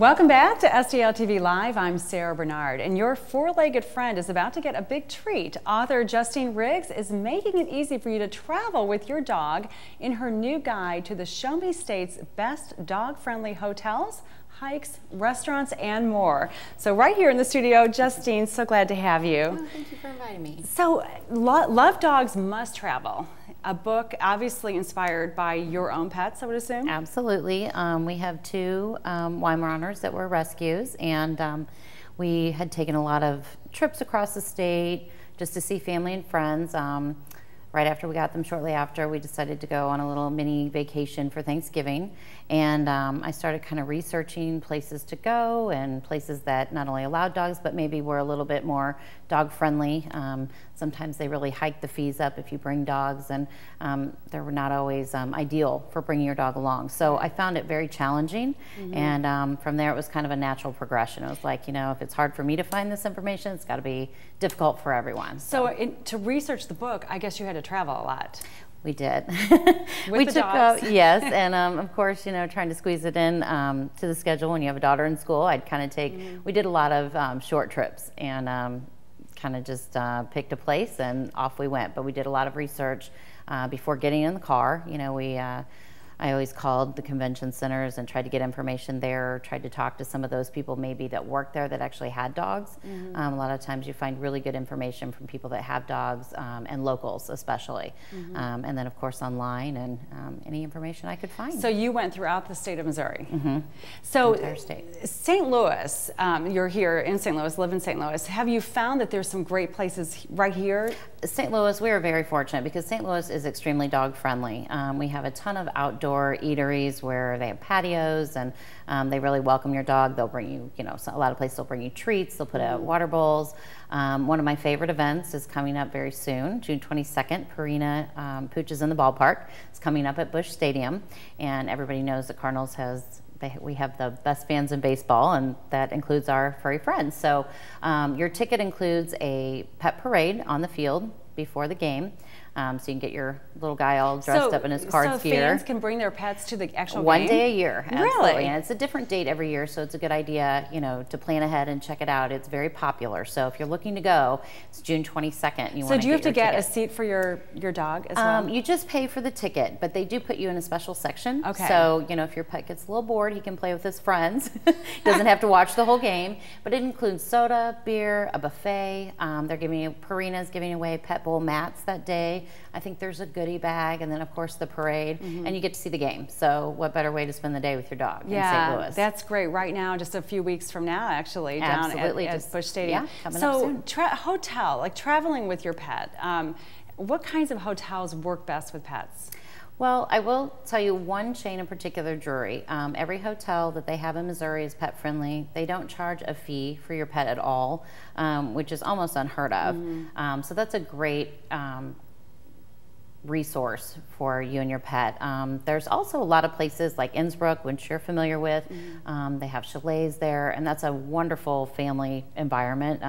Welcome back to STL TV Live. I'm Sarah Bernard, and your four-legged friend is about to get a big treat. Author Justine is making it easy for you to travel with your dog in her new guide to the Show Me State's best dog-friendly hotels, hikes, restaurants, and more. So right here in the studio, Justine, so glad to have you. Oh, thank you for inviting me. So, Love Dogs Must Travel. A book obviously inspired by your own pets, I would assume? Absolutely. We have two Weimaraners that were rescues, and we had taken a lot of trips across the state just to see family and friends. Right after we got them, shortly after, we decided to go on a little mini vacation for Thanksgiving. And I started kind of researching places to go and places that not only allowed dogs, but maybe were a little bit more dog friendly. Sometimes they really hike the fees up if you bring dogs, and they're not always ideal for bringing your dog along. So I found it very challenging. And from there, it was kind of a natural progression. It was like, you know, if it's hard for me to find this information, it's got to be difficult for everyone. So to research the book, I guess you had to travel a lot. We did. We took dogs? Yes, and of course, you know, trying to squeeze it in to the schedule when you have a daughter in school, I'd kind of take, we did a lot of short trips, and kind of just picked a place and off we went. But we did a lot of research before getting in the car. You know, I always called the convention centers and tried to get information there, tried to talk to some of those people maybe that worked there that actually had dogs. A lot of times you find really good information from people that have dogs, and locals especially. And then of course online, and any information I could find. So you went throughout the state of Missouri. So entire state. St. Louis, you're here in St. Louis, live in St. Louis. Have you found that there's some great places right here? St. Louis, we are very fortunate because St. Louis is extremely dog friendly. We have a ton of outdoor eateries where they have patios, and they really welcome your dog. They'll bring you, you know, a lot of places will bring you treats. They'll put out water bowls. One of my favorite events is coming up very soon, June 22nd. Purina Pooch is in the ballpark. It's coming up at Busch Stadium, and everybody knows that Cardinals we have the best fans in baseball, and that includes our furry friends. So your ticket includes a pet parade on the field before the game. So you can get your little guy all dressed up in his Cards gear. So fans can bring their pets to the actual game? One day a year, absolutely. Really? And it's a different date every year, so it's a good idea, you know, to plan ahead and check it out. It's very popular. So if you're looking to go, it's June 22nd. So do you have to get a seat for your dog as well? You just pay for the ticket, but they do put you in a special section. Okay. So, you know, if your pet gets a little bored, he can play with his friends. Doesn't have to watch the whole game, but it includes soda, beer, a buffet. They're giving you, Purina's giving away pet bowl mats that day. I think there's a goodie bag, and then of course the parade, and you get to see the game. So what better way to spend the day with your dog in St. Louis? That's great. Right now, just a few weeks from now, actually, down at Busch Stadium. Yeah, coming up soon. Hotel, like traveling with your pet, what kinds of hotels work best with pets? Well, I will tell you one chain in particular, Drury. Every hotel that they have in Missouri is pet friendly. They don't charge a fee for your pet at all, which is almost unheard of. So that's a great resource for you and your pet. There's also a lot of places like Innsbruck, which you're familiar with. They have chalets there, and that's a wonderful family environment.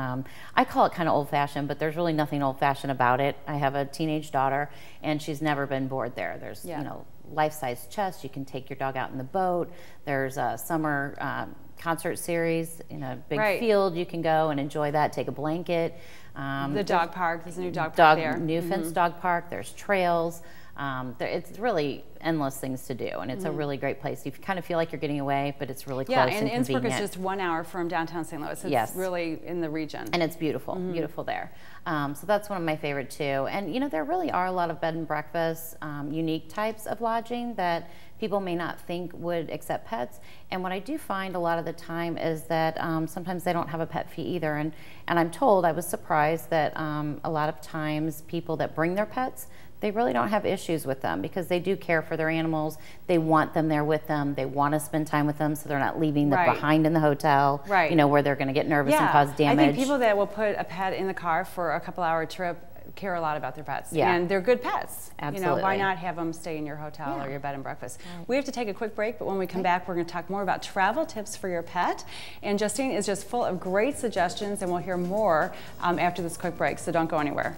I call it kind of old-fashioned, but there's really nothing old-fashioned about it. I have a teenage daughter, and she's never been bored there. There's you know, life-size chests. You can take your dog out in the boat. There's a summer concert series in a big field. You can go and enjoy that, take a blanket. The dog park, there's a new dog park there. New fenced dog park, there's trails. It's really endless things to do, and it's a really great place. You kind of feel like you're getting away, but it's really close and convenient. Innsbruck is just 1 hour from downtown St. Louis. It's really in the region. And it's beautiful, beautiful there. So that's one of my favorite too. And you know, there really are a lot of bed and breakfast, unique types of lodging that people may not think would accept pets. And what I do find a lot of the time is that sometimes they don't have a pet fee either. And I'm told, I was surprised that a lot of times people that bring their pets, they really don't have issues with them because they do care for their animals. They want them there with them. They want to spend time with them, so they're not leaving them behind in the hotel, you know, where they're going to get nervous and cause damage. I think people that will put a pet in the car for a couple-hour trip care a lot about their pets. And they're good pets. Absolutely. You know, why not have them stay in your hotel or your bed and breakfast? We have to take a quick break, but when we come back, we're going to talk more about travel tips for your pet. And Justine is just full of great suggestions, and we'll hear more after this quick break, so don't go anywhere.